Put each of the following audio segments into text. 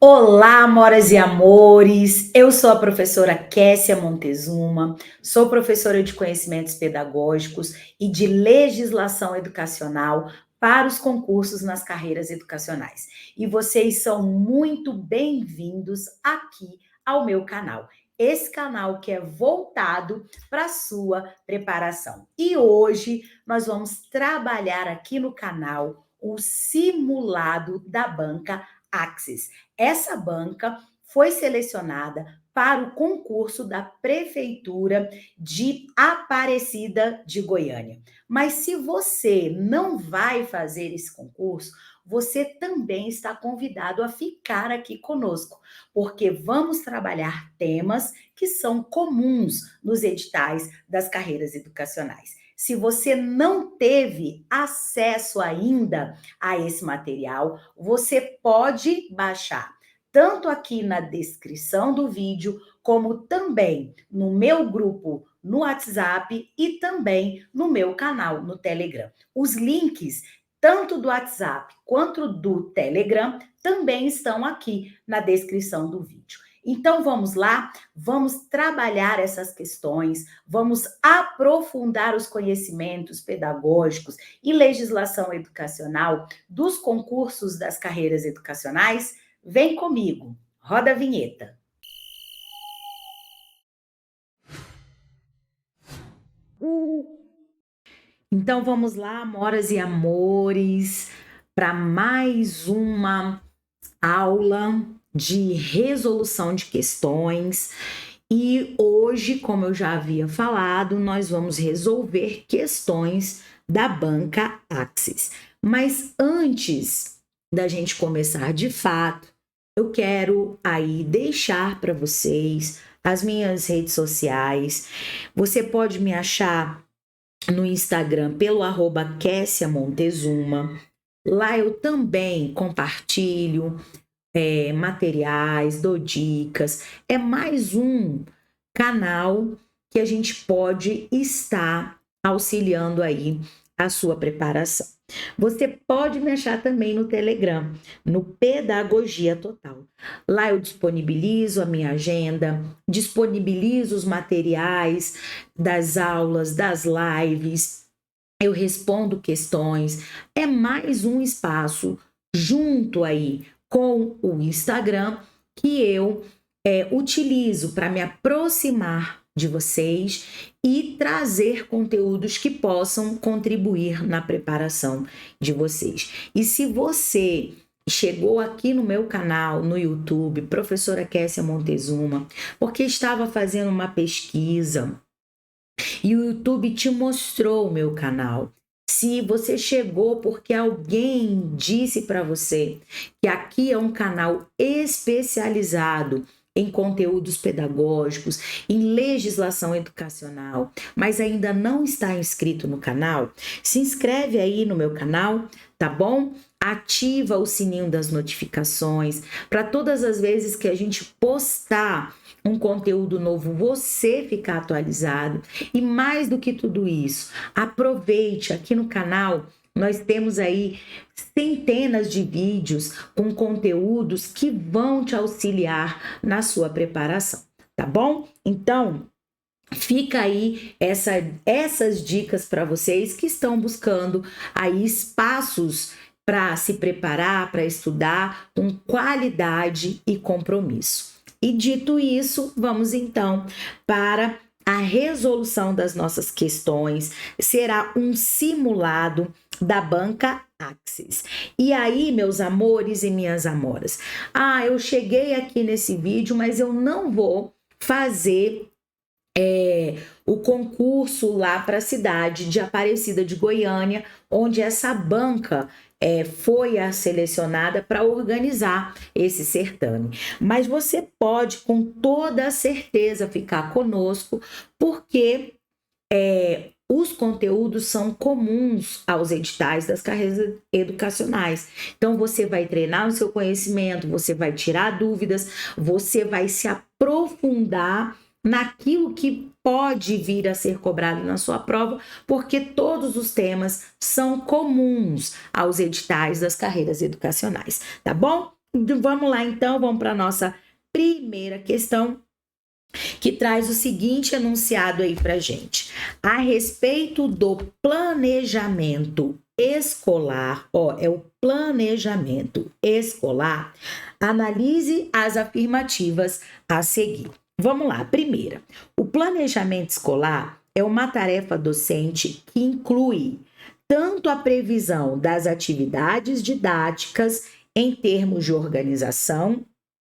Olá, amoras e amores! Eu sou a professora Kessia Montezuma, sou professora de conhecimentos pedagógicos e de legislação educacional para os concursos nas carreiras educacionais. E vocês são muito bem-vindos aqui ao meu canal. Esse canal que é voltado para a sua preparação. E hoje nós vamos trabalhar aqui no canal o simulado da banca Axis. Essa banca foi selecionada para o concurso da Prefeitura de Aparecida de Goiânia. Mas se você não vai fazer esse concurso, você também está convidado a ficar aqui conosco, porque vamos trabalhar temas que são comuns nos editais das carreiras educacionais. Se você não teve acesso ainda a esse material, você pode baixar tanto aqui na descrição do vídeo, como também no meu grupo no WhatsApp e também no meu canal no Telegram. Os links, tanto do WhatsApp quanto do Telegram, também estão aqui na descrição do vídeo. Então vamos lá, vamos trabalhar essas questões, vamos aprofundar os conhecimentos pedagógicos e legislação educacional dos concursos das carreiras educacionais. Vem comigo, roda a vinheta. Então vamos lá, amoras e amores, para mais uma aula de resolução de questões. E hoje, como eu já havia falado, nós vamos resolver questões da banca Axis. Mas antes da gente começar de fato, eu quero aí deixar para vocês as minhas redes sociais. Você pode me achar no Instagram pelo @Kessia Montezuma. Lá eu também compartilho materiais, dou dicas. É mais um canal que a gente pode estar auxiliando aí a sua preparação. Você pode me achar também no Telegram, no Pedagogia Total. Lá eu disponibilizo a minha agenda, disponibilizo os materiais das aulas, das lives, eu respondo questões. É mais um espaço junto aí com o Instagram que eu utilizo para me aproximar de vocês e trazer conteúdos que possam contribuir na preparação de vocês. E se você chegou aqui no meu canal, no YouTube, Professora Kessia Montezuma, porque estava fazendo uma pesquisa e o YouTube te mostrou o meu canal. Se você chegou porque alguém disse para você que aqui é um canal especializado em conteúdos pedagógicos, em legislação educacional, mas ainda não está inscrito no canal, se inscreve aí no meu canal, tá bom? Ativa o sininho das notificações para todas as vezes que a gente postar um conteúdo novo, você ficar atualizado. E mais do que tudo isso, aproveite aqui no canal. Nós temos aí centenas de vídeos com conteúdos que vão te auxiliar na sua preparação, tá bom? Então, fica aí essas dicas para vocês que estão buscando aí espaços para se preparar, para estudar com qualidade e compromisso. E dito isso, vamos então para a resolução das nossas questões. Será um simulado da banca Axis. E aí, meus amores e minhas amoras, eu cheguei aqui nesse vídeo, mas eu não vou fazer o concurso lá para a cidade de Aparecida de Goiânia, onde essa banca foi a selecionada para organizar esse certame. Mas você pode, com toda a certeza, ficar conosco, porque os conteúdos são comuns aos editais das carreiras educacionais. Então, você vai treinar o seu conhecimento, você vai tirar dúvidas, você vai se aprofundar naquilo que pode vir a ser cobrado na sua prova, porque todos os temas são comuns aos editais das carreiras educacionais, tá bom? Vamos lá, então, vamos para a nossa primeira questão, que traz o seguinte enunciado aí para gente. A respeito do planejamento escolar, é o planejamento escolar, analise as afirmativas a seguir. Vamos lá, primeira. O planejamento escolar é uma tarefa docente que inclui tanto a previsão das atividades didáticas em termos de organização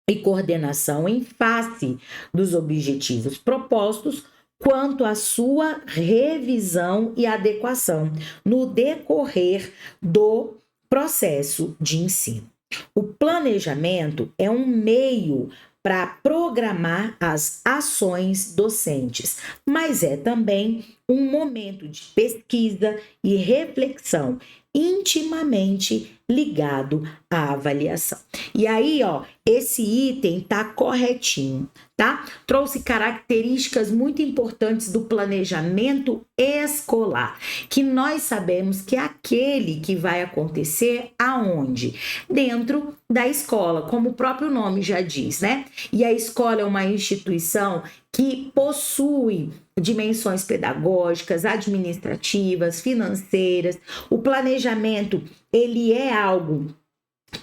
e coordenação em face dos objetivos propostos, quanto à sua revisão e adequação no decorrer do processo de ensino. O planejamento é um meio para programar as ações docentes, mas é também um momento de pesquisa e reflexão intimamente ligado à avaliação. E aí, esse item tá corretinho, tá? Trouxe características muito importantes do planejamento escolar, que nós sabemos que é aquele que vai acontecer aonde? Dentro da escola, como o próprio nome já diz, né? E a escola é uma instituição que possui dimensões pedagógicas, administrativas, financeiras. O planejamento, ele é algo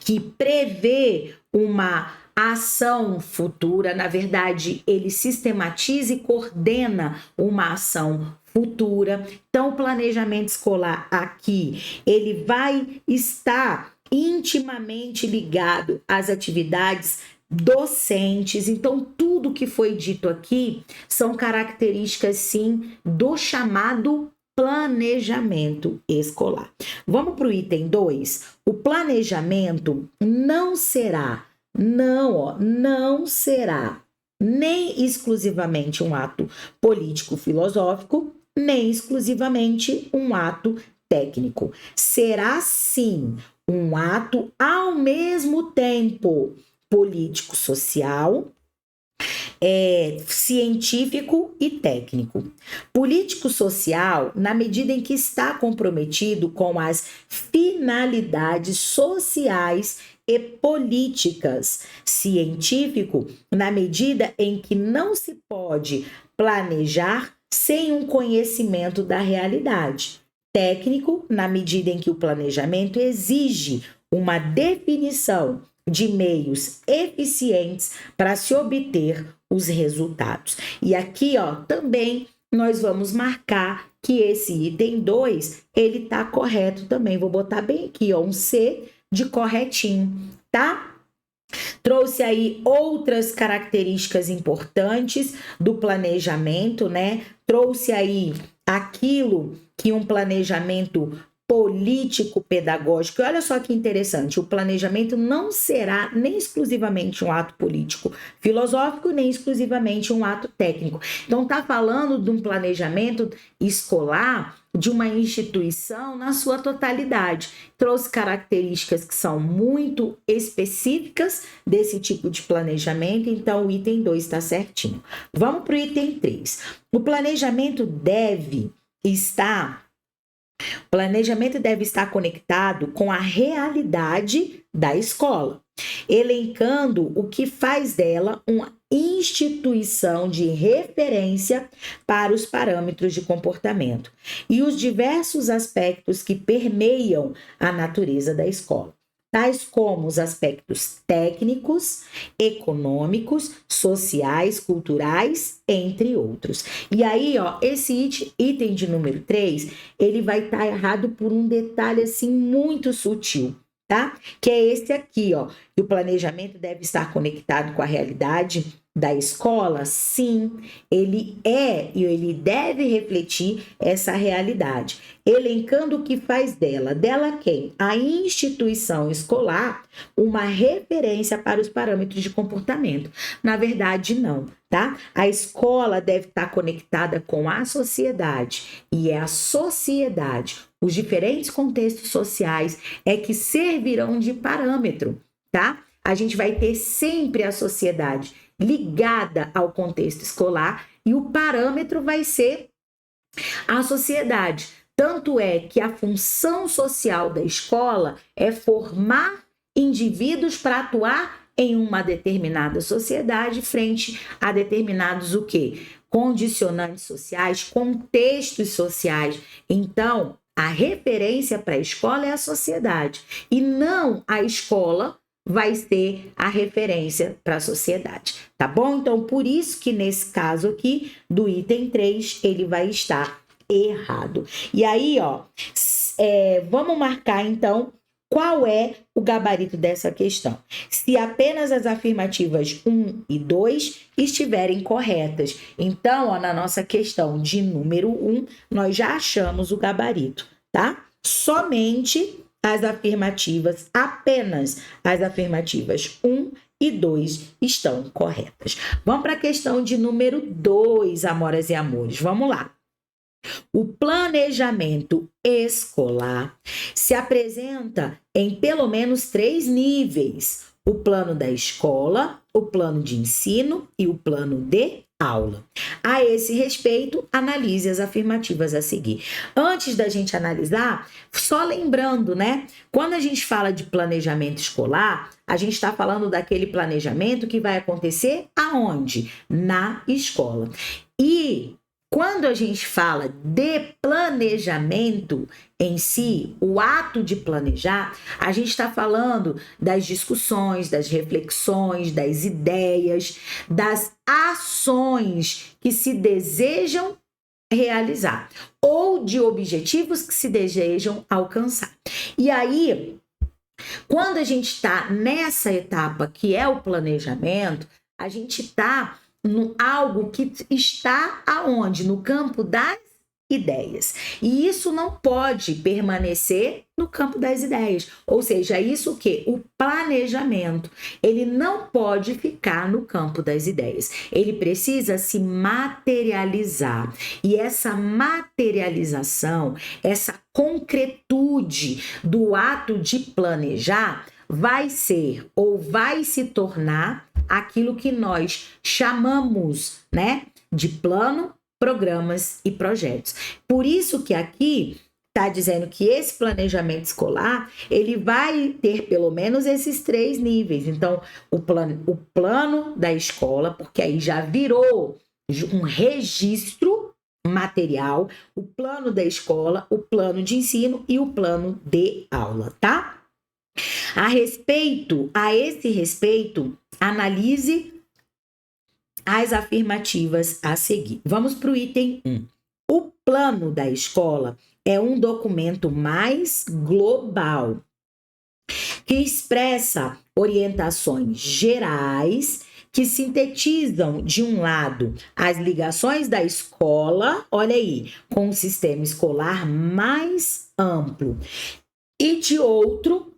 que prevê uma ação futura, na verdade, ele sistematiza e coordena uma ação futura. Então, o planejamento escolar aqui, ele vai estar intimamente ligado às atividades docentes. Então, tudo que foi dito aqui são características, sim, do chamado planejamento escolar. Vamos para o item 2. O planejamento não será nem exclusivamente um ato político-filosófico, nem exclusivamente um ato técnico. Será, sim, um ato ao mesmo tempo político-social, científico e técnico. Político-social, na medida em que está comprometido com as finalidades sociais e políticas. Científico, na medida em que não se pode planejar sem um conhecimento da realidade. Técnico, na medida em que o planejamento exige uma definição de meios eficientes para se obter os resultados. E aqui, também nós vamos marcar que esse item 2, ele tá correto também. Vou botar bem aqui, um C de corretinho, tá? Trouxe aí outras características importantes do planejamento, né? Trouxe aí aquilo que um planejamento político-pedagógico. E olha só que interessante, o planejamento não será nem exclusivamente um ato político-filosófico, nem exclusivamente um ato técnico. Então, está falando de um planejamento escolar de uma instituição na sua totalidade. Trouxe características que são muito específicas desse tipo de planejamento, então o item 2 está certinho. Vamos para o item 3. O planejamento deve estar conectado com a realidade da escola, elencando o que faz dela uma instituição de referência para os parâmetros de comportamento e os diversos aspectos que permeiam a natureza da escola, tais como os aspectos técnicos, econômicos, sociais, culturais, entre outros. E aí, esse item de número 3, ele vai estar errado por um detalhe assim muito sutil, tá? Que é esse aqui, que o planejamento deve estar conectado com a realidade da escola. Sim, ele é e ele deve refletir essa realidade, elencando o que faz dela quem? A instituição escolar, uma referência para os parâmetros de comportamento. Na verdade, não, tá? A escola deve estar conectada com a sociedade, e é a sociedade, os diferentes contextos sociais é que servirão de parâmetro, tá? A gente vai ter sempre a sociedade ligada ao contexto escolar e o parâmetro vai ser a sociedade. Tanto é que a função social da escola é formar indivíduos para atuar em uma determinada sociedade frente a determinados o quê? Condicionantes sociais, contextos sociais. Então, a referência para a escola é a sociedade e não a escola vai ser a referência para a sociedade, tá bom? Então, por isso que nesse caso aqui, do item 3, ele vai estar errado. E aí, ó, vamos marcar então qual é o gabarito dessa questão. Se apenas as afirmativas 1 e 2 estiverem corretas. Então, ó, na nossa questão de número 1, nós já achamos o gabarito, tá? Somente as afirmativas, apenas as afirmativas 1 e 2 estão corretas. Vamos para a questão de número 2, amoras e amores. Vamos lá. O planejamento escolar se apresenta em pelo menos 3 níveis: o plano da escola, o plano de ensino e o plano de aula. A esse respeito, analise as afirmativas a seguir. Antes da gente analisar, só lembrando, né? Quando a gente fala de planejamento escolar, a gente está falando daquele planejamento que vai acontecer aonde? Na escola. E quando a gente fala de planejamento em si, o ato de planejar, a gente está falando das discussões, das reflexões, das ideias, das ações que se desejam realizar ou de objetivos que se desejam alcançar. E aí, quando a gente está nessa etapa que é o planejamento, a gente está algo que está aonde? No campo das ideias. E isso não pode permanecer no campo das ideias. Ou seja, isso que o planejamento, ele não pode ficar no campo das ideias. Ele precisa se materializar. E essa materialização, essa concretude do ato de planejar vai ser ou vai se tornar aquilo que nós chamamos, né, de plano, programas e projetos. Por isso que aqui está dizendo que esse planejamento escolar, ele vai ter pelo menos esses 3 níveis. Então, o plano da escola, porque aí já virou um registro material, o plano da escola, o plano de ensino e o plano de aula, tá? A esse respeito, analise as afirmativas a seguir. Vamos para o item 1. O plano da escola é um documento mais global, que expressa orientações gerais que sintetizam, de um lado, as ligações da escola, olha aí, com o sistema escolar mais amplo, e de outro,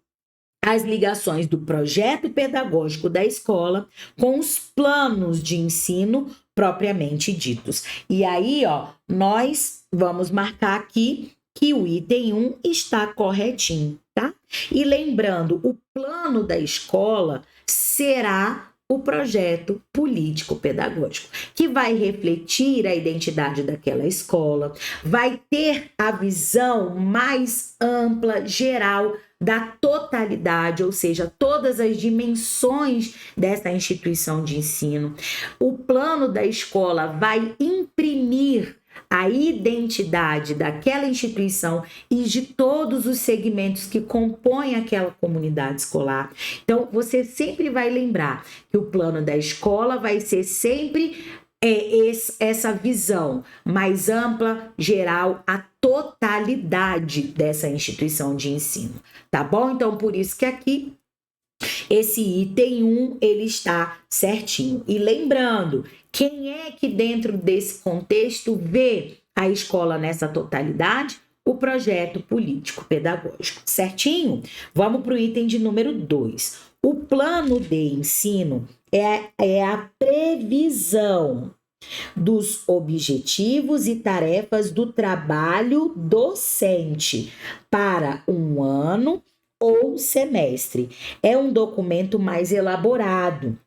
as ligações do projeto pedagógico da escola com os planos de ensino propriamente ditos. E aí, ó, nós vamos marcar aqui que o item 1 está corretinho, tá? E lembrando, o plano da escola será o projeto político-pedagógico, que vai refletir a identidade daquela escola, vai ter a visão mais ampla, geral, da totalidade, ou seja, todas as dimensões dessa instituição de ensino. O plano da escola vai imprimir a identidade daquela instituição e de todos os segmentos que compõem aquela comunidade escolar. Então, você sempre vai lembrar que o plano da escola vai ser sempre essa visão mais ampla, geral, a totalidade dessa instituição de ensino, tá bom? Então, por isso que aqui esse item 1, ele está certinho. E lembrando, quem é que dentro desse contexto vê a escola nessa totalidade? O projeto político-pedagógico, certinho? Vamos para o item de número 2. O plano de ensino é a previsão dos objetivos e tarefas do trabalho docente para um ano ou semestre. É um documento mais elaborado,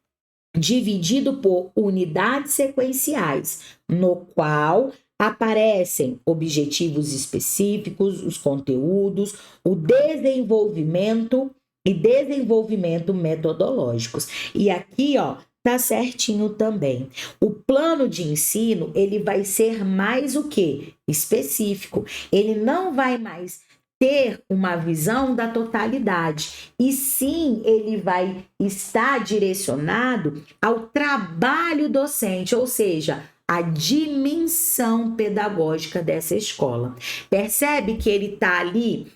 dividido por unidades sequenciais, no qual aparecem objetivos específicos, os conteúdos, o desenvolvimento e desenvolvimento metodológicos. E aqui, ó, tá certinho também. O plano de ensino, ele vai ser mais o quê? Específico. Ele não vai mais ter uma visão da totalidade, e sim ele vai estar direcionado ao trabalho docente, ou seja, a dimensão pedagógica dessa escola. Percebe que ele está ali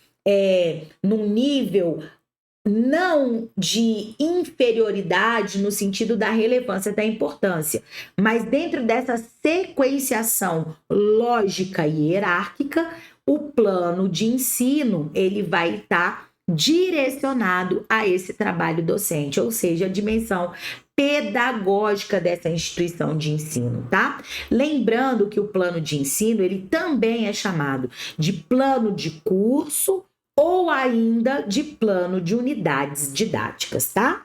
num nível não de inferioridade no sentido da relevância, da importância, mas dentro dessa sequenciação lógica e hierárquica, o plano de ensino ele vai estar direcionado a esse trabalho docente, ou seja, a dimensão pedagógica dessa instituição de ensino, tá? Lembrando que o plano de ensino, ele também é chamado de plano de curso ou ainda de plano de unidades didáticas, tá?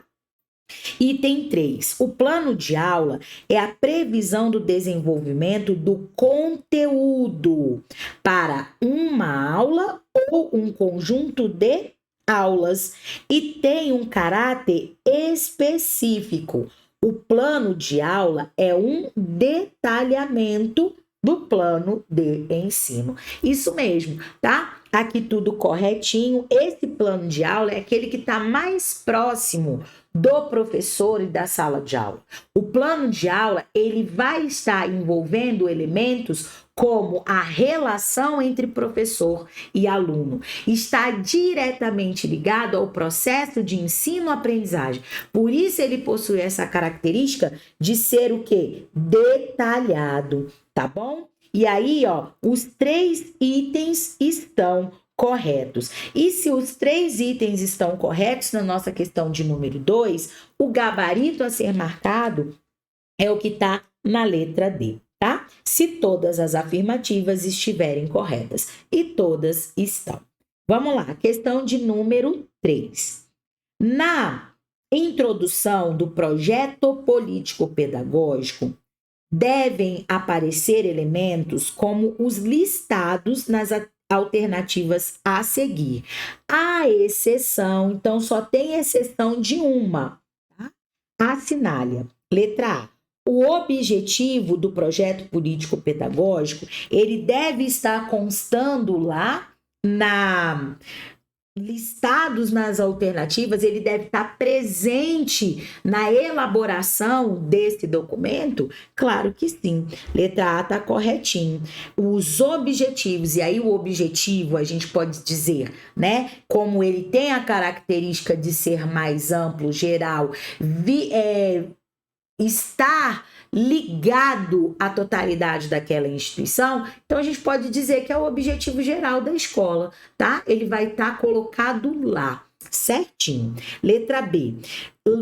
Item 3. O plano de aula é a previsão do desenvolvimento do conteúdo para uma aula ou um conjunto de aulas e tem um caráter específico. O plano de aula é um detalhamento do plano de ensino. Isso mesmo, tá? Aqui tudo corretinho. Esse plano de aula é aquele que está mais próximo do professor e da sala de aula. O plano de aula, ele vai estar envolvendo elementos como a relação entre professor e aluno. Está diretamente ligado ao processo de ensino-aprendizagem. Por isso ele possui essa característica de ser o quê? Detalhado, tá bom? E aí, ó, os 3 itens estão corretos. E se os 3 itens estão corretos na nossa questão de número 2, o gabarito a ser marcado é o que está na letra D, tá? Se todas as afirmativas estiverem corretas. E todas estão. Vamos lá, questão de número 3. Na introdução do projeto político-pedagógico, devem aparecer elementos como os listados nas alternativas a seguir. A exceção, então só tem exceção de uma, tá? Assinale. Letra A. O objetivo do projeto político-pedagógico, ele deve estar constando lá listados nas alternativas, ele deve estar presente na elaboração desse documento? Claro que sim. Letra A está corretinho. Os objetivos, e aí o objetivo a gente pode dizer, né? Como ele tem a característica de ser mais amplo, geral, estar ligado à totalidade daquela instituição, então a gente pode dizer que é o objetivo geral da escola, tá? Ele vai estar colocado lá, certinho. Letra B.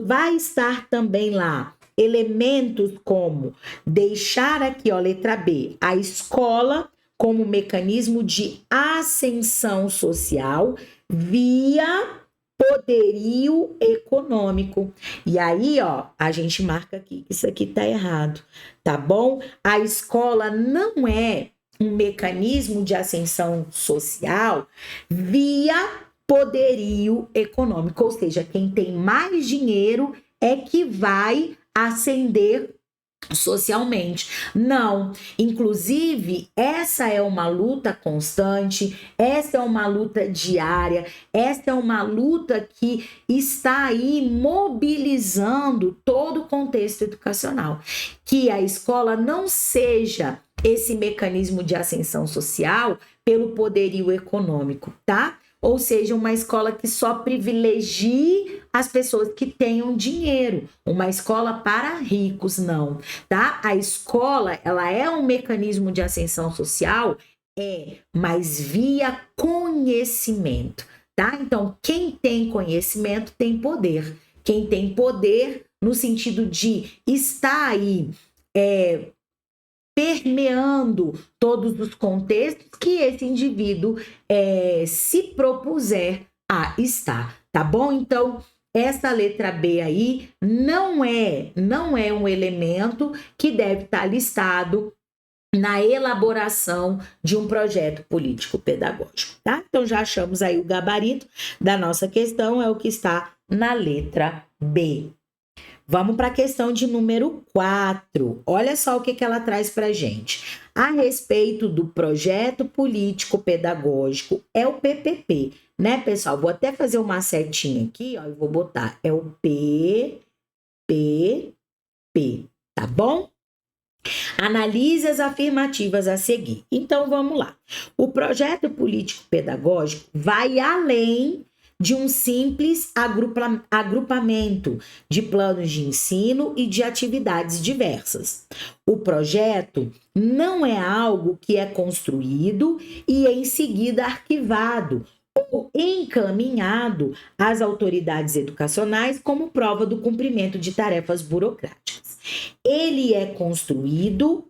Vai estar também lá elementos como deixar aqui, ó, letra B, a escola como mecanismo de ascensão social via poderio econômico. E aí, ó, a gente marca aqui que isso aqui tá errado, tá bom? A escola não é um mecanismo de ascensão social via poderio econômico, ou seja, quem tem mais dinheiro é que vai ascender socialmente. Não, inclusive essa é uma luta constante, essa é uma luta diária, essa é uma luta que está aí mobilizando todo o contexto educacional, que a escola não seja esse mecanismo de ascensão social pelo poderio econômico, tá? Ou seja, uma escola que só privilegie as pessoas que tenham dinheiro, uma escola para ricos, não, tá? A escola, ela é um mecanismo de ascensão social, mas via conhecimento, tá? Então, quem tem conhecimento tem poder. Quem tem poder no sentido de estar aí permeando todos os contextos que esse indivíduo se propuser a estar, tá bom? Então, essa letra B aí não é um elemento que deve estar listado na elaboração de um projeto político-pedagógico, tá? Então já achamos aí o gabarito da nossa questão, é o que está na letra B. Vamos para a questão de número 4. Olha só o que ela traz para a gente. A respeito do projeto político-pedagógico, é o PPP, né, pessoal? Vou até fazer uma setinha aqui, ó, e vou botar, é o PPP, tá bom? Analise as afirmativas a seguir. Então, vamos lá. O projeto político-pedagógico vai além de um simples agrupamento de planos de ensino e de atividades diversas. O projeto não é algo que é construído e em seguida arquivado ou encaminhado às autoridades educacionais como prova do cumprimento de tarefas burocráticas. Ele é construído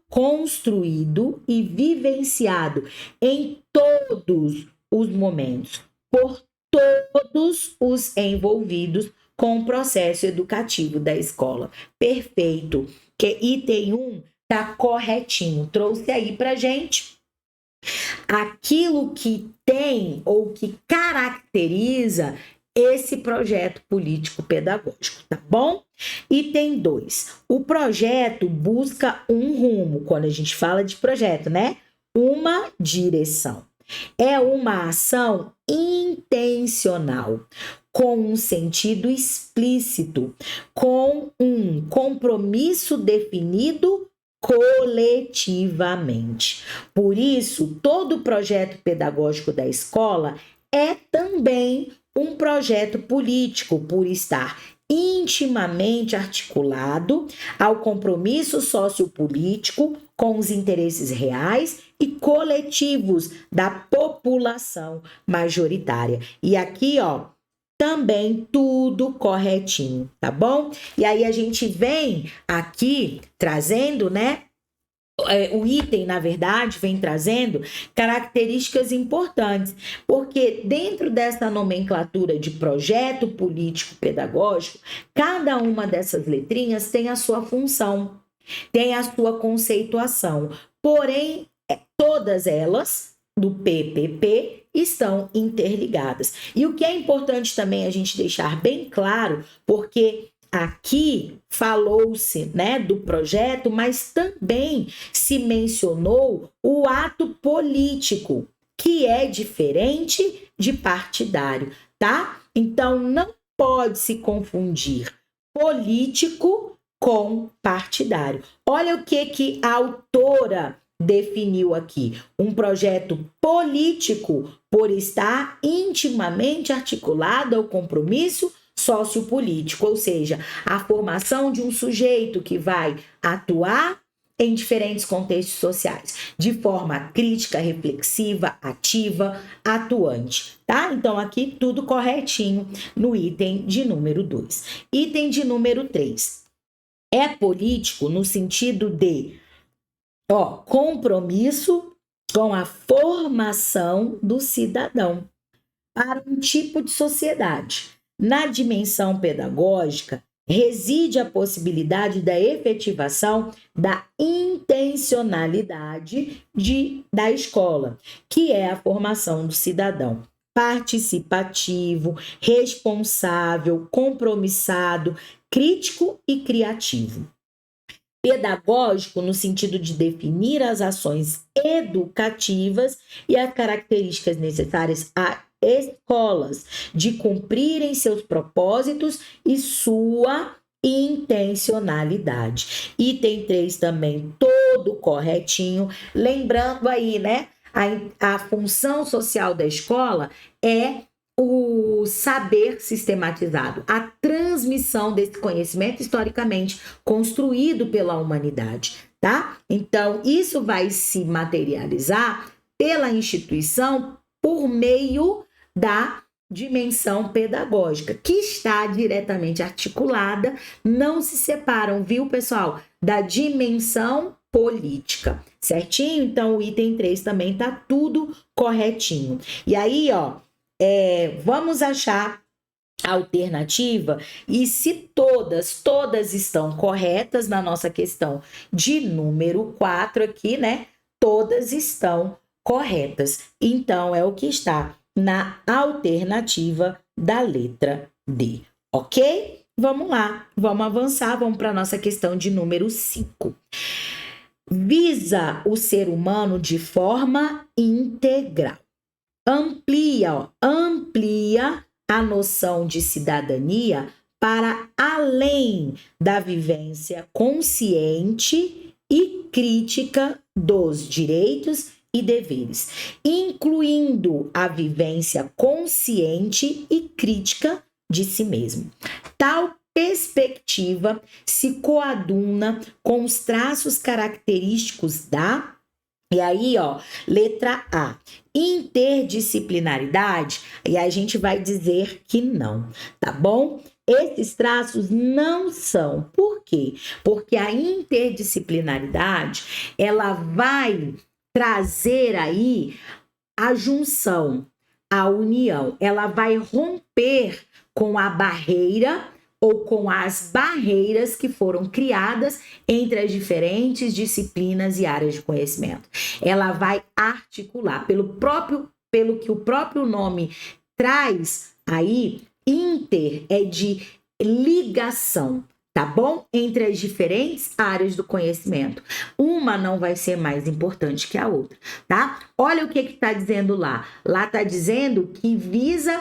e vivenciado em todos os momentos, por todos os envolvidos com o processo educativo da escola. Perfeito. Que item 1 tá corretinho. Trouxe aí pra gente aquilo que tem ou que caracteriza esse projeto político-pedagógico, tá bom? Item 2. O projeto busca um rumo. Quando a gente fala de projeto, né? Uma direção. É uma ação intencional, com um sentido explícito, com um compromisso definido coletivamente. Por isso, todo projeto pedagógico da escola é também um projeto político, por estar intimamente articulado ao compromisso sociopolítico com os interesses reais e coletivos da população majoritária. E aqui, ó, também tudo corretinho, tá bom? E aí a gente vem aqui trazendo, né? O item, na verdade, vem trazendo características importantes, porque dentro dessa nomenclatura de projeto político-pedagógico, cada uma dessas letrinhas tem a sua função, tem a sua conceituação, porém, todas elas do PPP estão interligadas. E o que é importante também a gente deixar bem claro, porque aqui falou-se, né, do projeto, mas também se mencionou o ato político, que é diferente de partidário, tá? Então não pode se confundir político com partidário. Olha o que a autora definiu aqui: um projeto político por estar intimamente articulado ao compromisso sociopolítico, ou seja, a formação de um sujeito que vai atuar em diferentes contextos sociais, de forma crítica, reflexiva, ativa, atuante, tá? Então, aqui tudo corretinho no item de número 2. Item de número 3. É político no sentido de, compromisso com a formação do cidadão para um tipo de sociedade. Na dimensão pedagógica, reside a possibilidade da efetivação da intencionalidade da escola, que é a formação do cidadão participativo, responsável, compromissado, crítico e criativo. Pedagógico no sentido de definir as ações educativas e as características necessárias a escolas de cumprirem seus propósitos e sua intencionalidade. Item 3 também todo corretinho, lembrando aí, né, a função social da escola é o saber sistematizado, a transmissão desse conhecimento historicamente construído pela humanidade, tá? Então, isso vai se materializar pela instituição por meio da dimensão pedagógica, que está diretamente articulada, não se separam, viu, pessoal, da dimensão política, certinho? Então, o item 3 também tá tudo corretinho. E aí, vamos achar alternativa, e se todas estão corretas na nossa questão de número 4 aqui, né? Todas estão corretas. Então, é o que está na alternativa da letra D, ok? Vamos lá, vamos avançar, vamos para a nossa questão de número 5. Visa o ser humano de forma integral. Amplia a noção de cidadania para além da vivência consciente e crítica dos direitos e deveres, incluindo a vivência consciente e crítica de si mesmo. Tal perspectiva se coaduna com os traços característicos da, e aí, ó, letra A, interdisciplinaridade, e a gente vai dizer que não, tá bom? Esses traços não são. Por quê? Porque a interdisciplinaridade, ela vai trazer aí a junção, a união. Ela vai romper com a barreira ou com as barreiras que foram criadas entre as diferentes disciplinas e áreas de conhecimento. Ela vai articular pelo que o próprio nome traz aí, inter é de ligação, tá bom? Entre as diferentes áreas do conhecimento. Uma não vai ser mais importante que a outra, tá? Olha o que está dizendo lá. Lá está dizendo que visa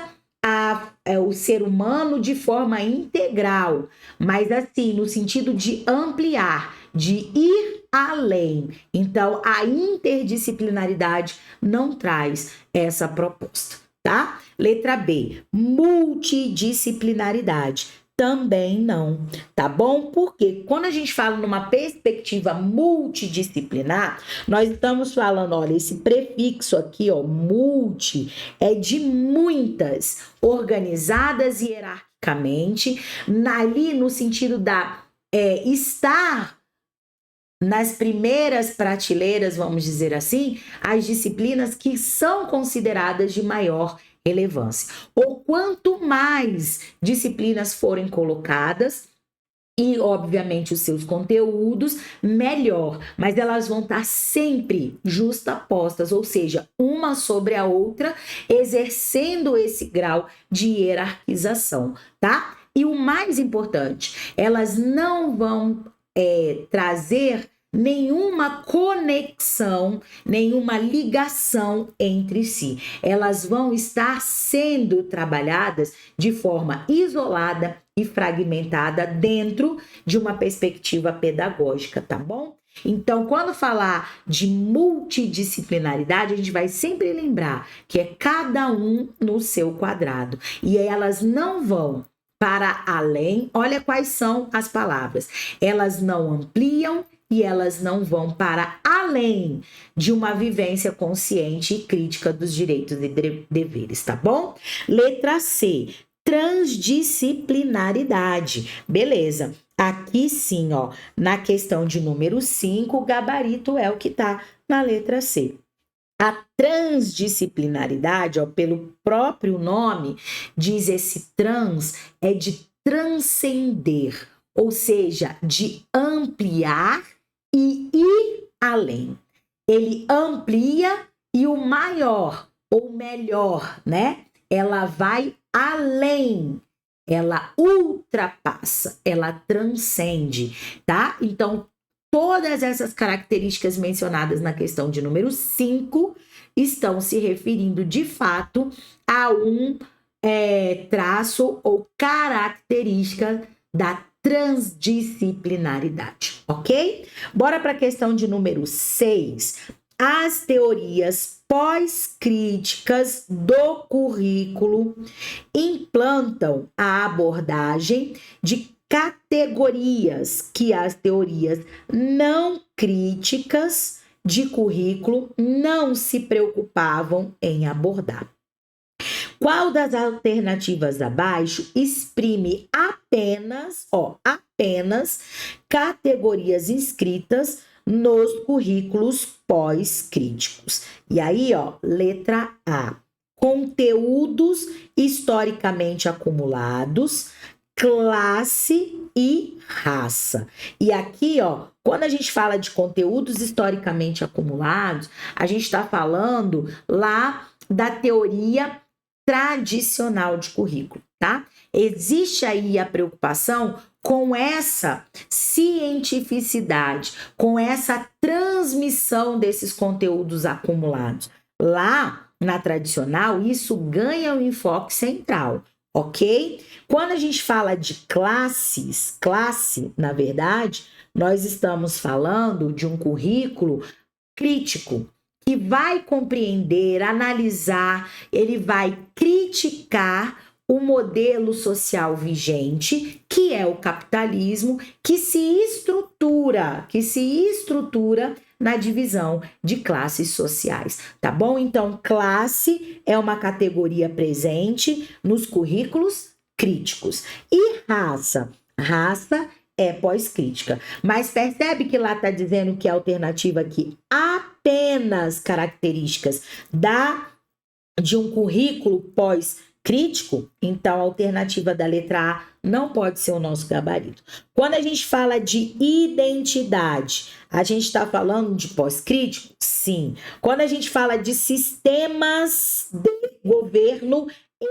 o ser humano de forma integral, mas assim, no sentido de ampliar, de ir além. Então, a interdisciplinaridade não traz essa proposta, tá? Letra B, multidisciplinaridade. Também não, tá bom? Porque quando a gente fala numa perspectiva multidisciplinar, nós estamos falando, olha, esse prefixo aqui, ó, multi, é de muitas, organizadas hierarquicamente, ali no sentido da estar nas primeiras prateleiras, vamos dizer assim, as disciplinas que são consideradas de maior relevância. Ou quanto mais disciplinas forem colocadas, e obviamente os seus conteúdos, melhor, mas elas vão estar sempre justapostas, ou seja, uma sobre a outra, exercendo esse grau de hierarquização, tá? E o mais importante, elas não vão trazer nenhuma conexão, nenhuma ligação entre si. Elas vão estar sendo trabalhadas de forma isolada e fragmentada dentro de uma perspectiva pedagógica, tá bom? Então, quando falar de multidisciplinaridade, a gente vai sempre lembrar que é cada um no seu quadrado. E elas não vão para além, olha quais são as palavras. Elas não ampliam e elas não vão para além de uma vivência consciente e crítica dos direitos e deveres, tá bom? Letra C, transdisciplinaridade. Beleza. Aqui sim, ó, na questão de número 5, o gabarito é o que tá na letra C. A transdisciplinaridade, ó, pelo próprio nome, diz esse trans, é de transcender, ou seja, de ampliar e ir além. Ele amplia e o maior, ou melhor, né? Ela vai além, ela ultrapassa, ela transcende, tá? Então, todas essas características mencionadas na questão de número 5 estão se referindo, de fato, a um traço ou característica da transdisciplinaridade, ok? Bora para a questão de número 6. As teorias pós-críticas do currículo implantam a abordagem de categorias que as teorias não críticas de currículo não se preocupavam em abordar. Qual das alternativas abaixo exprime apenas categorias inscritas nos currículos pós-críticos? E aí, ó, letra A, conteúdos historicamente acumulados, classe e raça. E aqui, ó, quando a gente fala de conteúdos historicamente acumulados, a gente está falando lá da teoria tradicional de currículo, tá? Existe aí a preocupação com essa cientificidade, com essa transmissão desses conteúdos acumulados. Lá na tradicional, isso ganha um enfoque central, ok? Quando a gente fala de classes, classe, na verdade, nós estamos falando de um currículo crítico, que vai compreender, analisar, ele vai criticar o modelo social vigente, que é o capitalismo, que se estrutura na divisão de classes sociais, tá bom? Então, classe é uma categoria presente nos currículos críticos. E raça? Raça é pós-crítica. Mas percebe que lá está dizendo que a alternativa aqui apenas características de um currículo pós-crítico, então a alternativa da letra A não pode ser o nosso gabarito. Quando a gente fala de identidade, a gente está falando de pós-crítico? Sim. Quando a gente fala de sistemas de governo e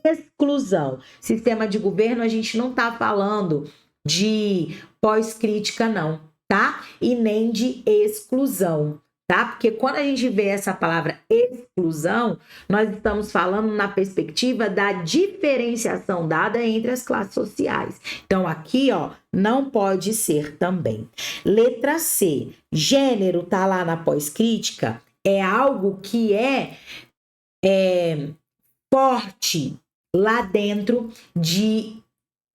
exclusão, sistema de governo, a gente não está falando de pós-crítica, não, tá? E nem de exclusão, tá? Porque quando a gente vê essa palavra exclusão, nós estamos falando na perspectiva da diferenciação dada entre as classes sociais. Então, aqui, ó, não pode ser também. Letra C, gênero tá lá na pós-crítica, é algo que é forte lá dentro de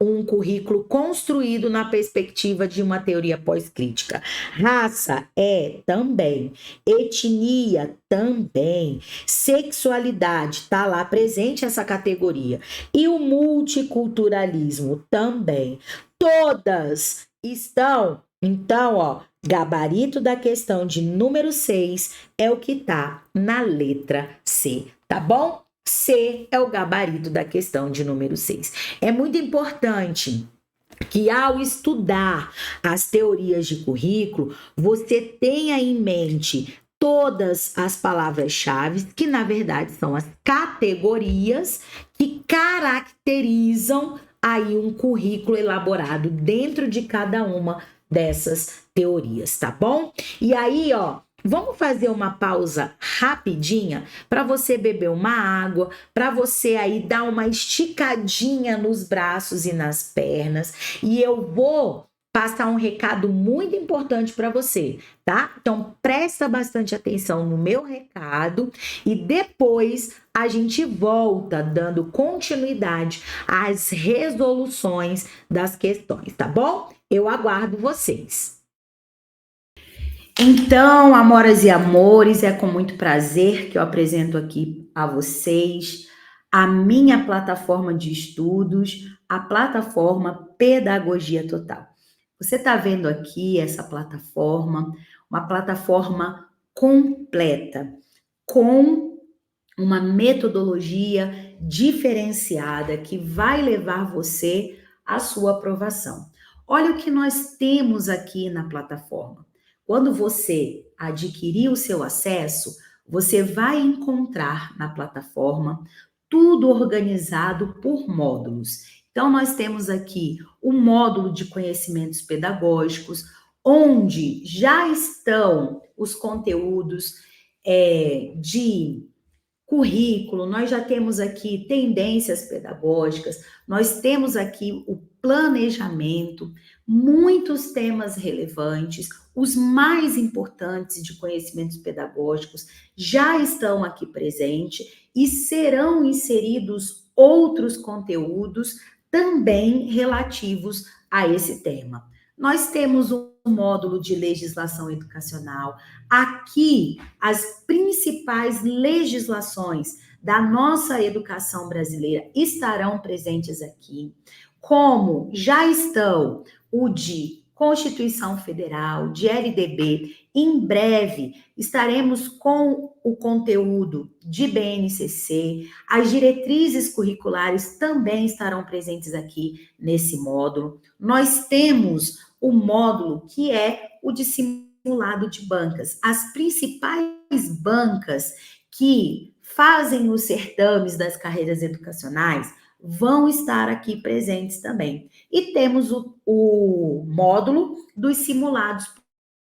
um currículo construído na perspectiva de uma teoria pós-crítica. Raça é também, etnia também, sexualidade está lá presente essa categoria e o multiculturalismo também. Todas estão, então, ó, gabarito da questão de número 6 é o que está na letra C, tá bom? C é o gabarito da questão de número 6. É muito importante que ao estudar as teorias de currículo, você tenha em mente todas as palavras-chave, que na verdade são as categorias que caracterizam aí um currículo elaborado dentro de cada uma dessas teorias, tá bom? E aí, ó, vamos fazer uma pausa rapidinha para você beber uma água, para você aí dar uma esticadinha nos braços e nas pernas. E eu vou passar um recado muito importante para você, tá? Então presta bastante atenção no meu recado e depois a gente volta dando continuidade às resoluções das questões, tá bom? Eu aguardo vocês. Então, amoras e amores, é com muito prazer que eu apresento aqui a vocês a minha plataforma de estudos, a plataforma Pedagogia Total. Você está vendo aqui essa plataforma, uma plataforma completa, com uma metodologia diferenciada que vai levar você à sua aprovação. Olha o que nós temos aqui na plataforma. Quando você adquirir o seu acesso, você vai encontrar na plataforma tudo organizado por módulos. Então, nós temos aqui o módulo de conhecimentos pedagógicos, onde já estão os conteúdos de currículo, nós já temos aqui tendências pedagógicas, nós temos aqui o planejamento, muitos temas relevantes, os mais importantes de conhecimentos pedagógicos já estão aqui presentes e serão inseridos outros conteúdos também relativos a esse tema. Nós temos um módulo de legislação educacional. Aqui, as principais legislações da nossa educação brasileira estarão presentes aqui, como já estão o de Constituição Federal, de LDB. Em breve estaremos com o conteúdo de BNCC, as diretrizes curriculares também estarão presentes aqui nesse módulo. Nós temos o módulo que é o de simulado de bancas. As principais bancas que fazem os certames das carreiras educacionais vão estar aqui presentes também. E temos o módulo dos simulados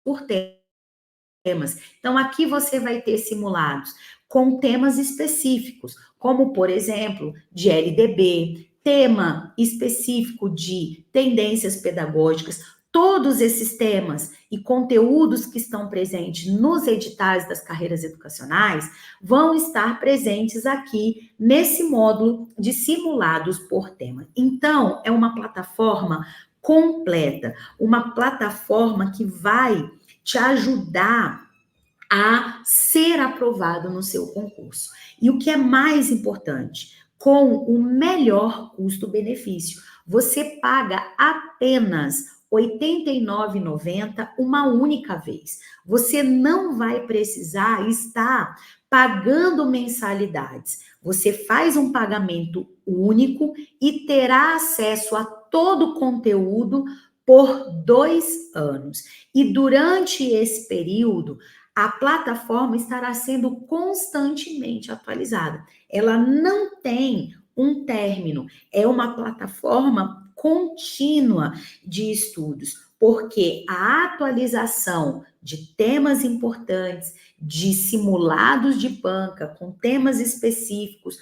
por temas. Então, aqui você vai ter simulados com temas específicos, como, por exemplo, de LDB, tema específico de tendências pedagógicas. Todos esses temas e conteúdos que estão presentes nos editais das carreiras educacionais vão estar presentes aqui nesse módulo de simulados por tema. Então, é uma plataforma completa, uma plataforma que vai te ajudar a ser aprovado no seu concurso. E o que é mais importante, com o melhor custo-benefício, você paga apenas R$ 89,90 uma única vez. Você não vai precisar estar pagando mensalidades. Você faz um pagamento único e terá acesso a todo o conteúdo por 2 anos. E durante esse período, a plataforma estará sendo constantemente atualizada. Ela não tem um término, é uma plataforma contínua de estudos, porque a atualização de temas importantes, de simulados de banca com temas específicos,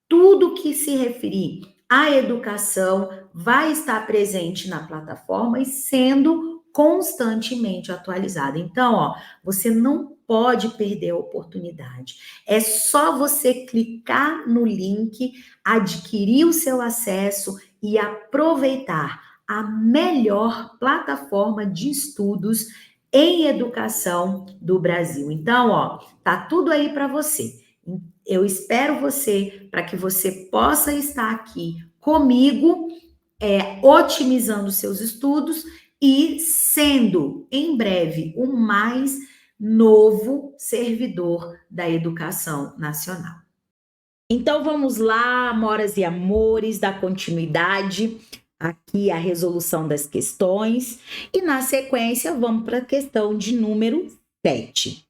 tudo que se referir à educação vai estar presente na plataforma e sendo constantemente atualizada. Então, ó, você não pode perder a oportunidade. É só você clicar no link, adquirir o seu acesso e aproveitar a melhor plataforma de estudos em educação do Brasil. Então, ó, tá tudo aí para você. Eu espero você para que você possa estar aqui comigo, otimizando seus estudos e sendo, em breve, o mais novo servidor da educação nacional. Então vamos lá, amoras e amores, dar continuidade aqui à resolução das questões e na sequência vamos para a questão de número 7.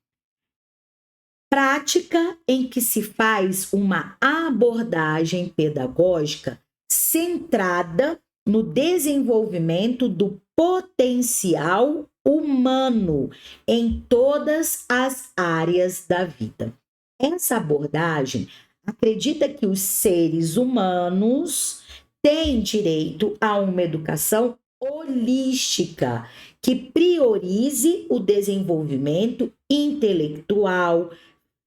Prática em que se faz uma abordagem pedagógica centrada no desenvolvimento do potencial humano em todas as áreas da vida. Essa abordagem acredita que os seres humanos têm direito a uma educação holística que priorize o desenvolvimento intelectual,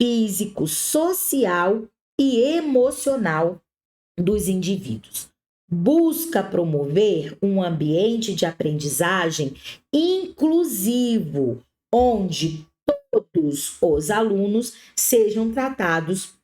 físico, social e emocional dos indivíduos. Busca promover um ambiente de aprendizagem inclusivo, onde todos os alunos sejam tratados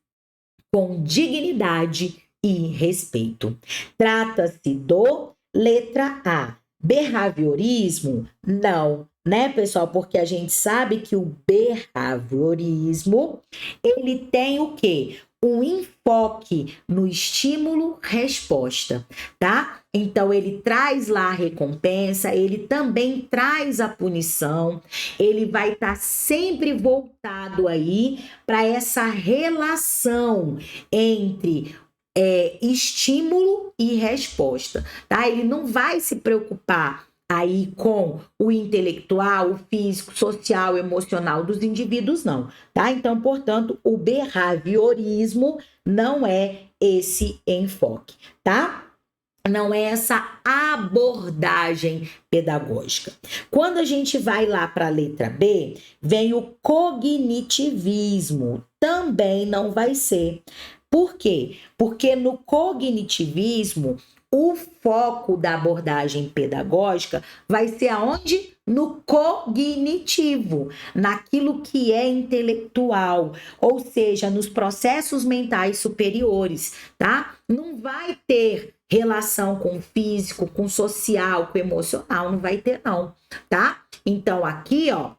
com dignidade e respeito. Trata-se do letra A. Behaviorismo? Não, né, pessoal? Porque a gente sabe que o behaviorismo, ele tem o quê? Um enfoque no estímulo-resposta, tá? Então, ele traz lá a recompensa, ele também traz a punição, ele vai estar sempre voltado aí para essa relação entre estímulo e resposta, tá? Ele não vai se preocupar aí com o intelectual, o físico, social, emocional dos indivíduos, não, tá? Então, portanto, o behaviorismo não é esse enfoque, tá? Não é essa abordagem pedagógica. Quando a gente vai lá para a letra B, vem o cognitivismo. Também não vai ser. Por quê? Porque no cognitivismo, O foco da abordagem pedagógica vai ser aonde? No cognitivo, naquilo que é intelectual, ou seja, nos processos mentais superiores, tá? Não vai ter relação com o físico, com o social, com o emocional, não vai ter não, tá? Então aqui, ó,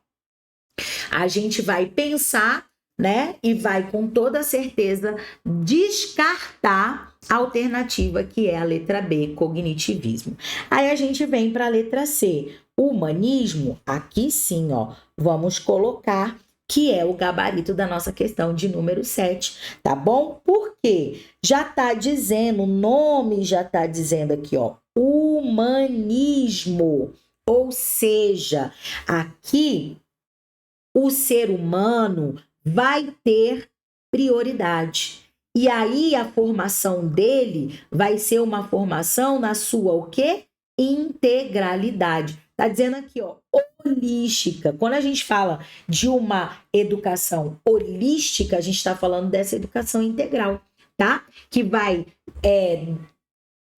a gente vai pensar, né? E vai com toda certeza descartar a alternativa que é a letra B, cognitivismo. Aí a gente vem para a letra C, humanismo. Aqui sim, ó, vamos colocar que é o gabarito da nossa questão de número 7, tá bom? Porque já tá dizendo, o nome já tá dizendo aqui, ó, humanismo. Ou seja, aqui o ser humano vai ter prioridade. E aí a formação dele vai ser uma formação na sua o quê? Integralidade. Tá dizendo aqui, ó, holística. Quando a gente fala de uma educação holística, a gente está falando dessa educação integral, tá? Que vai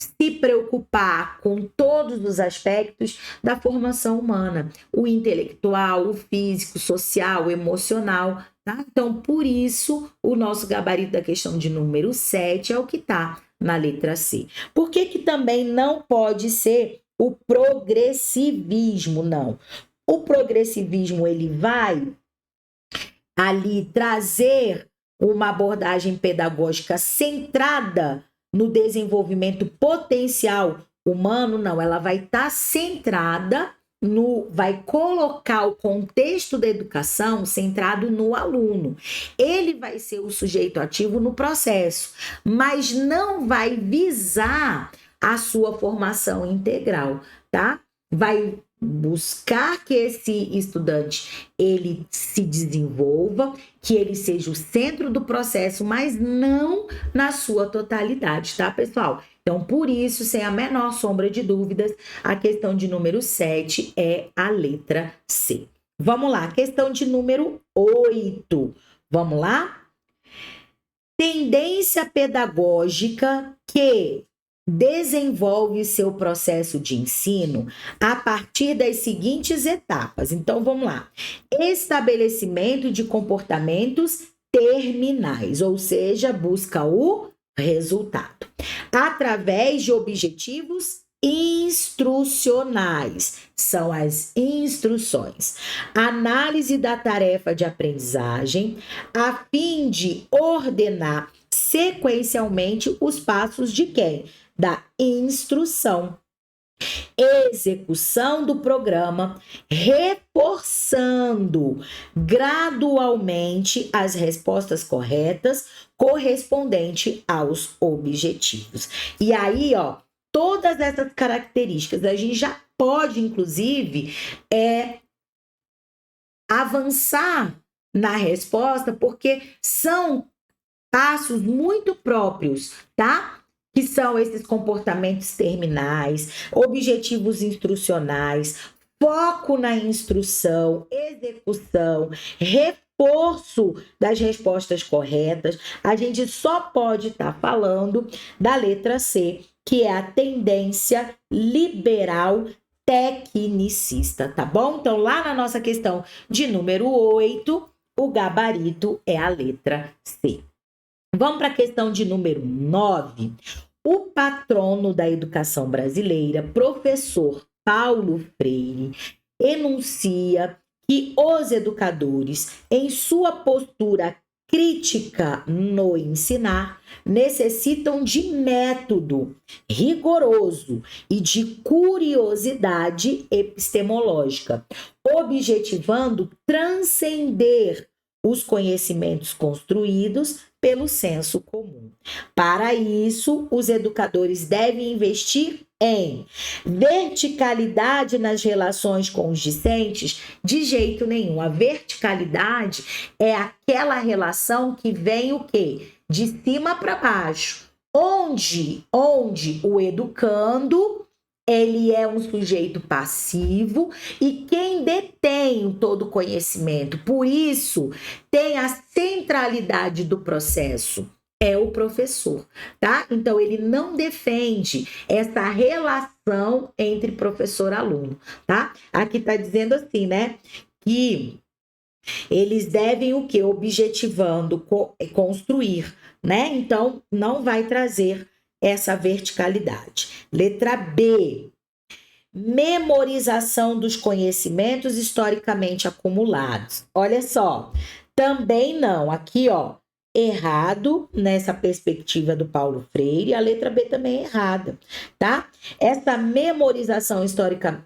se preocupar com todos os aspectos da formação humana, o intelectual, o físico, social, o emocional, tá? Então, por isso, o nosso gabarito da questão de número 7 é o que está na letra C. Por que que também não pode ser o progressivismo? Não. O progressivismo, ele vai ali trazer uma abordagem pedagógica centrada no desenvolvimento potencial humano, não, ela vai estar centrada vai colocar o contexto da educação centrado no aluno. Ele vai ser o sujeito ativo no processo, mas não vai visar a sua formação integral, tá? Vai buscar que esse estudante ele se desenvolva, que ele seja o centro do processo, mas não na sua totalidade, tá, pessoal? Então, por isso, sem a menor sombra de dúvidas, a questão de número 7 é a letra C. Vamos lá, questão de número 8. Vamos lá? Tendência pedagógica que desenvolve seu processo de ensino a partir das seguintes etapas. Então, vamos lá. Estabelecimento de comportamentos terminais, ou seja, busca o resultado. Através de objetivos instrucionais, são as instruções. Análise da tarefa de aprendizagem, a fim de ordenar sequencialmente os passos de quem? Da instrução. Execução do programa, reforçando gradualmente as respostas corretas correspondente aos objetivos. E aí, ó, todas essas características a gente já pode, inclusive, avançar na resposta, porque são passos muito próprios, tá? Que são esses comportamentos terminais, objetivos instrucionais, foco na instrução, execução, reforço das respostas corretas. A gente só pode estar falando da letra C, que é a tendência liberal tecnicista, tá bom? Então, lá na nossa questão de número 8, o gabarito é a letra C. Vamos para a questão de número 9. O patrono da educação brasileira, professor Paulo Freire, enuncia que os educadores, em sua postura crítica no ensinar, necessitam de método rigoroso e de curiosidade epistemológica, objetivando transcender os conhecimentos construídos pelo senso comum. Para isso, os educadores devem investir em verticalidade nas relações com os discentes? De jeito nenhum. A verticalidade é aquela relação que vem o quê? De cima para baixo. Onde o educando ele é um sujeito passivo e quem detém todo o conhecimento. Por isso, tem a centralidade do processo é o professor, tá? Então, ele não defende essa relação entre professor e aluno, tá? Aqui tá dizendo assim, né? Que eles devem o quê? Objetivando, construir, né? Então, não vai trazer essa verticalidade. Letra B. Memorização dos conhecimentos historicamente acumulados. Olha só, também não. Aqui, ó, errado nessa perspectiva do Paulo Freire, a letra B também é errada, tá? Essa memorização histórica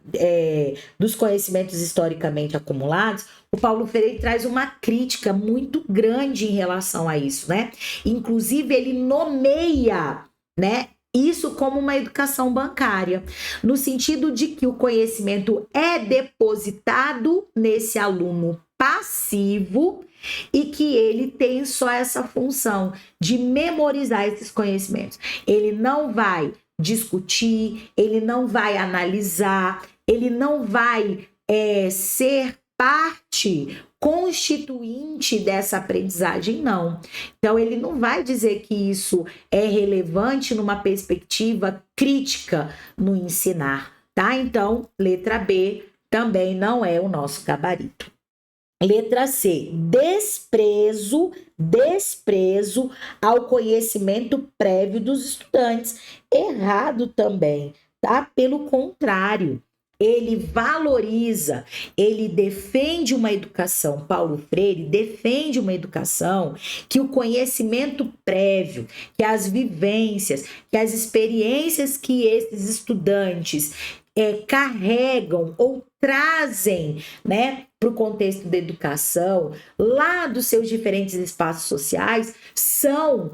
dos conhecimentos historicamente acumulados, o Paulo Freire traz uma crítica muito grande em relação a isso, né? Inclusive, ele nomeia, né, isso como uma educação bancária, no sentido de que o conhecimento é depositado nesse aluno passivo e que ele tem só essa função de memorizar esses conhecimentos. Ele não vai discutir, ele não vai analisar, ele não vai ser parte constituinte dessa aprendizagem, não. Então, ele não vai dizer que isso é relevante numa perspectiva crítica no ensinar, tá? Então, letra B também não é o nosso gabarito. Letra C, desprezo ao conhecimento prévio dos estudantes. Errado também, tá? Pelo contrário, ele valoriza, ele defende uma educação, Paulo Freire defende uma educação que o conhecimento prévio, que as vivências, que as experiências que esses estudantes carregam ou trazem, né, para o contexto da educação, lá dos seus diferentes espaços sociais, são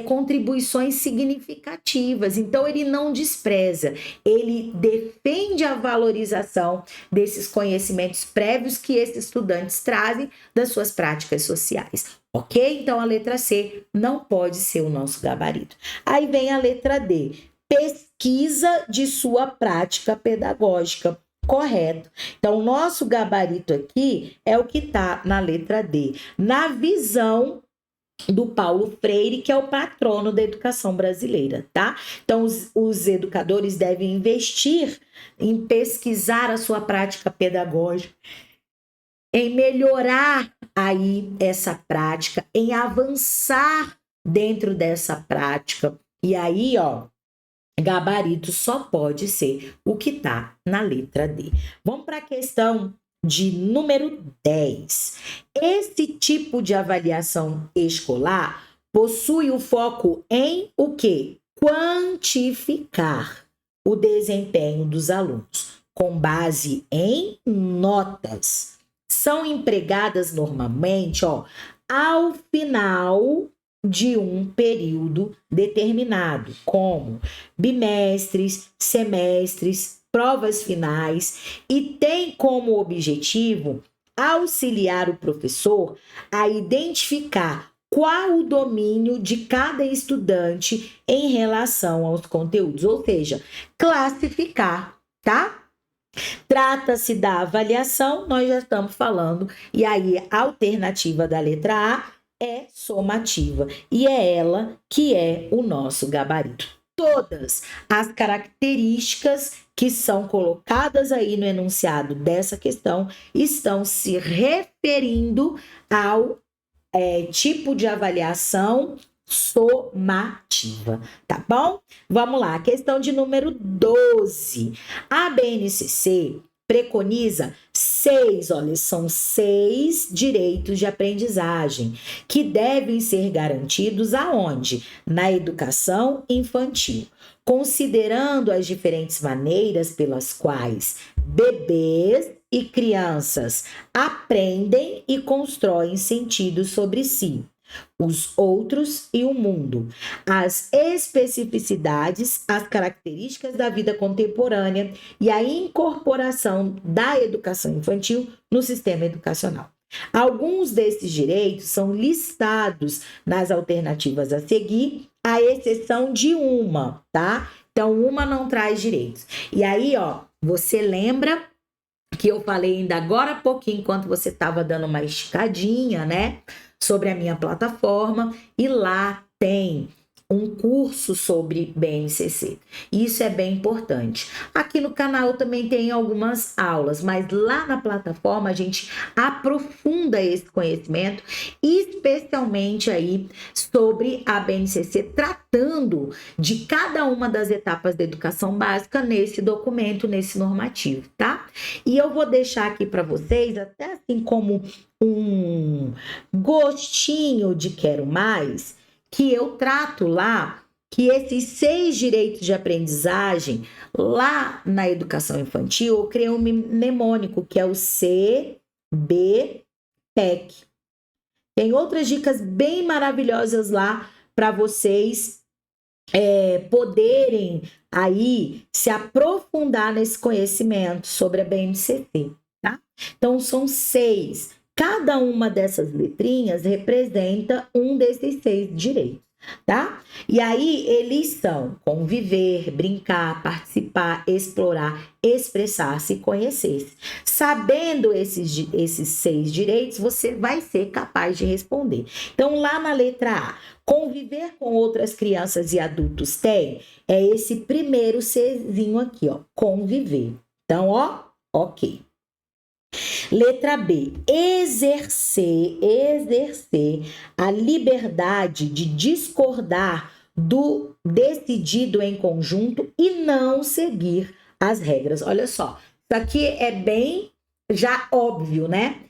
contribuições significativas. Então, ele não despreza, ele defende a valorização desses conhecimentos prévios que esses estudantes trazem das suas práticas sociais. Ok? Então, a letra C não pode ser o nosso gabarito. Aí vem a letra D. Pesquisa de sua prática pedagógica. Correto. Então, o nosso gabarito aqui é o que está na letra D. Na visão do Paulo Freire, que é o patrono da educação brasileira, tá? Então, os educadores devem investir em pesquisar a sua prática pedagógica, em melhorar aí essa prática, em avançar dentro dessa prática. E aí, ó, gabarito só pode ser o que está na letra D. Vamos para a questão de número 10. Esse tipo de avaliação escolar possui o foco em o quê? Quantificar o desempenho dos alunos com base em notas. São empregadas normalmente, ó, ao final de um período determinado, como bimestres, semestres, provas finais, e tem como objetivo auxiliar o professor a identificar qual o domínio de cada estudante em relação aos conteúdos, ou seja, classificar, tá? Trata-se da avaliação, nós já estamos falando, e aí a alternativa da letra A é somativa, e é ela que é o nosso gabarito. Todas as características que são colocadas aí no enunciado dessa questão estão se referindo ao tipo de avaliação somativa, tá bom? Vamos lá, questão de número 12. A BNCC preconiza são 6 direitos de aprendizagem que devem ser garantidos aonde? Na educação infantil, considerando as diferentes maneiras pelas quais bebês e crianças aprendem e constroem sentidos sobre si, os outros e o mundo, as especificidades, as características da vida contemporânea e a incorporação da educação infantil no sistema educacional. Alguns desses direitos são listados nas alternativas a seguir, à exceção de uma, tá? Então, uma não traz direitos. E aí, ó, você lembra que eu falei ainda agora há pouquinho, enquanto você estava dando uma esticadinha, né, sobre a minha plataforma, e lá tem um curso sobre BNCC. Isso é bem importante. Aqui no canal também tem algumas aulas, mas lá na plataforma a gente aprofunda esse conhecimento, especialmente aí sobre a BNCC, tratando de cada uma das etapas da educação básica nesse documento, nesse normativo, tá? E eu vou deixar aqui para vocês, até assim como um gostinho de quero mais, que eu trato lá, que esses 6 direitos de aprendizagem, lá na educação infantil, eu criei um mnemônico, que é o CBPEC. Tem outras dicas bem maravilhosas lá para vocês poderem aí se aprofundar nesse conhecimento sobre a BNCC, tá? Então, são 6. Cada uma dessas letrinhas representa um desses 6 direitos, tá? E aí eles são conviver, brincar, participar, explorar, expressar-se e conhecer-se. Sabendo esses 6 direitos, você vai ser capaz de responder. Então, lá na letra A, conviver com outras crianças e adultos é esse primeiro Czinho aqui, ó, conviver. Então, ó, ok. Letra B, exercer a liberdade de discordar do decidido em conjunto e não seguir as regras. Olha só, isso aqui é bem já óbvio, né?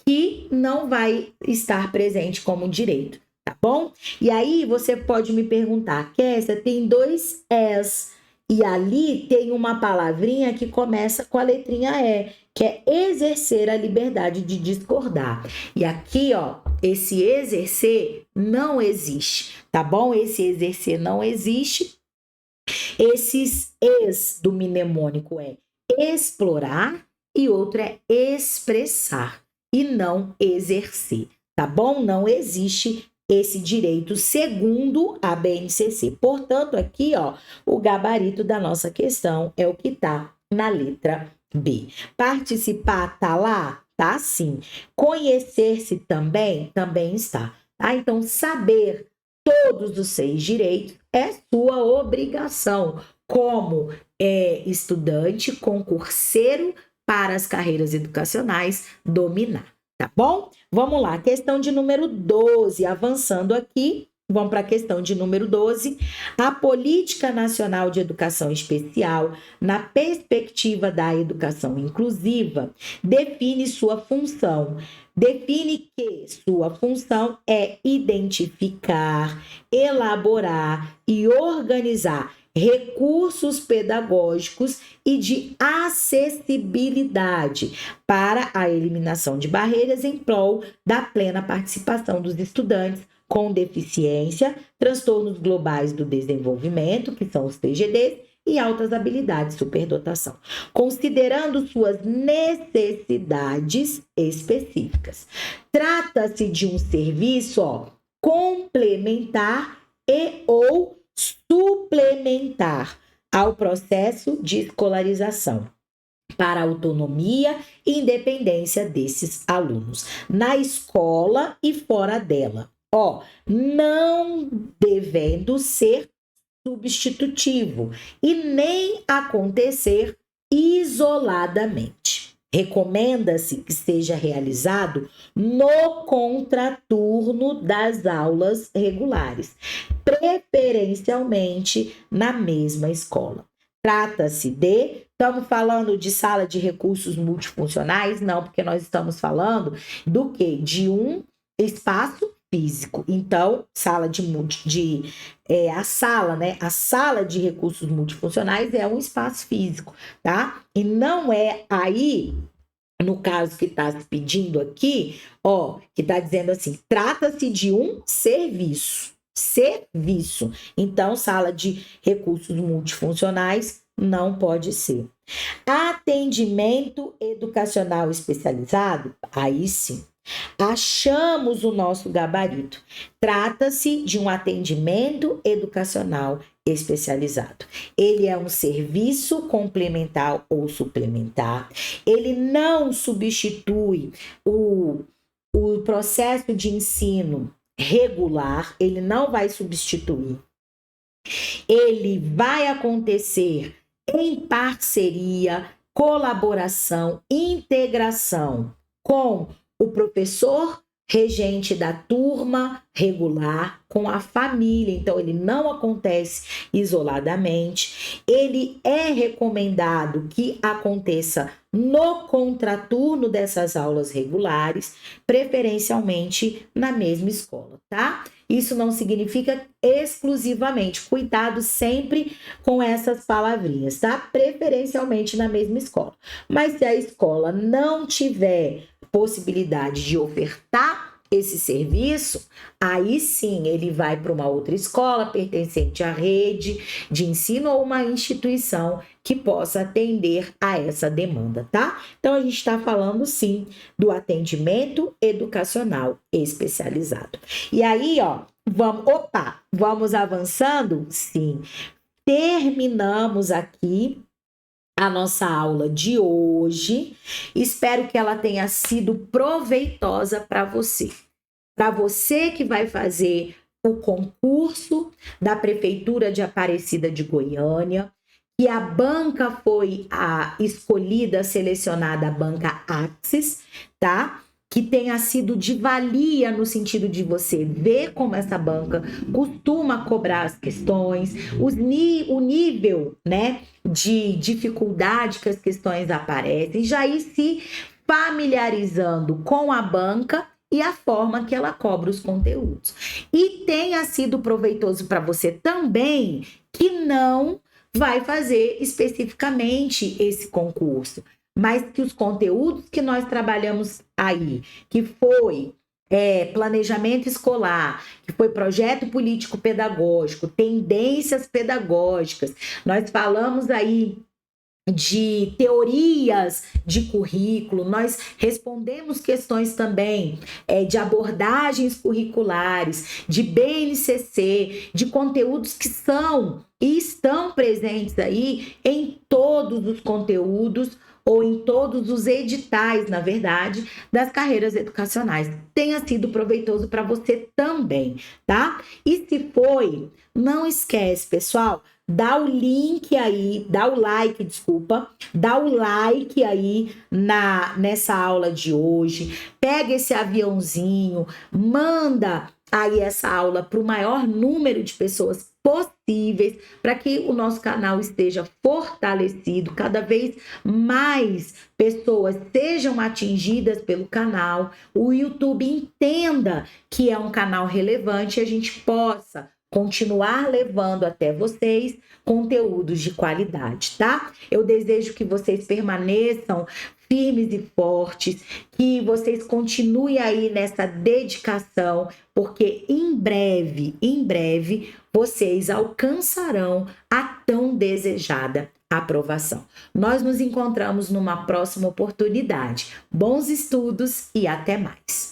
Que não vai estar presente como direito, tá bom? E aí você pode me perguntar, Kessia, tem 2 es e ali tem uma palavrinha que começa com a letrinha E, que é exercer a liberdade de discordar. E aqui, ó, esse exercer não existe, tá bom? Esse exercer não existe. Esses es do mnemônico é explorar e outro é expressar e não exercer, tá bom? Não existe esse direito segundo a BNCC. Portanto, aqui, ó, o gabarito da nossa questão é o que tá na letra B. Participar tá lá? Tá sim. Conhecer-se também está. Tá? Então, saber todos os 6 direitos é sua obrigação como estudante, concurseiro para as carreiras educacionais dominar. Tá bom? Vamos lá, questão de número 12, avançando aqui, vamos para a questão de número 12. A Política Nacional de Educação Especial, na perspectiva da educação inclusiva, define sua função. Define que sua função é identificar, elaborar e organizar recursos pedagógicos e de acessibilidade para a eliminação de barreiras em prol da plena participação dos estudantes com deficiência, transtornos globais do desenvolvimento, que são os TGDs, e altas habilidades, superdotação, considerando suas necessidades específicas. Trata-se de um serviço complementar e ou suplementar ao processo de escolarização para a autonomia e independência desses alunos, na escola e fora dela. Não devendo ser substitutivo e nem acontecer isoladamente. Recomenda-se que seja realizado no contraturno das aulas regulares, preferencialmente na mesma escola. Trata-se de... Estamos falando de sala de recursos multifuncionais? Não, porque nós estamos falando do quê? De um espaço físico. Então, a sala de recursos multifuncionais é um espaço físico, tá? E não é aí, no caso que está se pedindo aqui, que está dizendo assim, trata-se de um serviço. Então, sala de recursos multifuncionais não pode ser. Atendimento educacional especializado? Aí sim. Achamos o nosso gabarito. Trata-se de um atendimento educacional especializado. Ele é um serviço complementar ou suplementar. Ele não substitui o processo de ensino regular, ele não vai substituir. Ele vai acontecer em parceria, colaboração, integração com o professor regente da turma regular, com a família. Então, ele não acontece isoladamente. Ele é recomendado que aconteça no contraturno dessas aulas regulares, preferencialmente na mesma escola, tá? Isso não significa exclusivamente. Cuidado sempre com essas palavrinhas, tá? Preferencialmente na mesma escola. Mas se a escola não tiver possibilidade de ofertar esse serviço, aí sim ele vai para uma outra escola pertencente à rede de ensino ou uma instituição que possa atender a essa demanda, tá? Então a gente está falando sim do atendimento educacional especializado. E aí, ó, vamos avançando? Sim. Terminamos aqui a nossa aula de hoje. Espero que ela tenha sido proveitosa para você. Para você que vai fazer o concurso da Prefeitura de Aparecida de Goiânia, que a banca foi a escolhida, selecionada, a banca Axis, tá? Que tenha sido de valia no sentido de você ver como essa banca costuma cobrar as questões, o nível, né, de dificuldade que as questões aparecem, já ir se familiarizando com a banca e a forma que ela cobra os conteúdos. E tenha sido proveitoso para você também, que não vai fazer especificamente esse concurso, mas que os conteúdos que nós trabalhamos aí, que foi planejamento escolar, que foi projeto político-pedagógico, tendências pedagógicas, nós falamos aí de teorias de currículo, nós respondemos questões também de abordagens curriculares, de BNCC, de conteúdos que são e estão presentes aí em todos os conteúdos ou em todos os editais, na verdade, das carreiras educacionais. Tenha sido proveitoso para você também, tá? E se foi, não esquece, pessoal, dá o like aí nessa aula de hoje, pega esse aviãozinho, manda aí essa aula para o maior número de pessoas possíveis, para que o nosso canal esteja fortalecido, cada vez mais pessoas sejam atingidas pelo canal, o YouTube entenda que é um canal relevante e a gente possa continuar levando até vocês conteúdos de qualidade, tá? Eu desejo que vocês permaneçam firmes e fortes, que vocês continuem aí nessa dedicação, porque em breve, vocês alcançarão a tão desejada aprovação. Nós nos encontramos numa próxima oportunidade. Bons estudos e até mais!